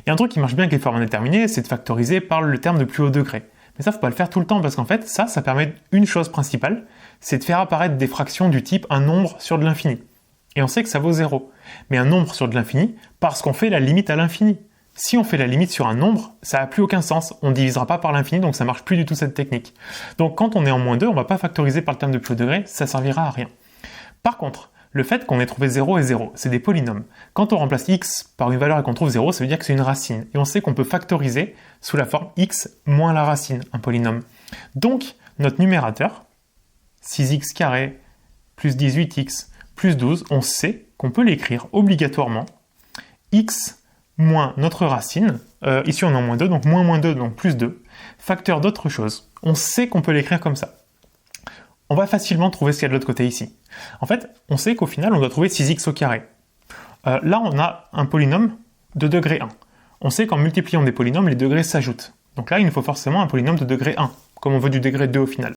Et un truc qui marche bien avec les formes indéterminées, c'est de factoriser par le terme de plus haut degré. Mais ça, faut pas le faire tout le temps, parce qu'en fait, ça permet une chose principale, c'est de faire apparaître des fractions du type un nombre sur de l'infini. Et on sait que ça vaut 0. Mais un nombre sur de l'infini, parce qu'on fait la limite à l'infini. Si on fait la limite sur un nombre, ça n'a plus aucun sens. On ne divisera pas par l'infini, donc ça marche plus du tout cette technique. Donc quand on est en -2, on va pas factoriser par le terme de plus haut degré, ça servira à rien. Par contre, le fait qu'on ait trouvé 0 et 0, c'est des polynômes. Quand on remplace x par une valeur et qu'on trouve 0, ça veut dire que c'est une racine. Et on sait qu'on peut factoriser sous la forme x moins la racine, un polynôme. Donc, notre numérateur, 6x carré plus 18x plus 12, on sait qu'on peut l'écrire obligatoirement x moins notre racine, ici on est en -2, donc moins 2, donc plus 2, facteur d'autre chose. On sait qu'on peut l'écrire comme ça. On va facilement trouver ce qu'il y a de l'autre côté ici. En fait, on sait qu'au final, on doit trouver 6x au carré. Là, on a un polynôme de degré 1. On sait qu'en multipliant des polynômes, les degrés s'ajoutent. Donc là, il nous faut forcément un polynôme de degré 1, comme on veut du degré 2 au final.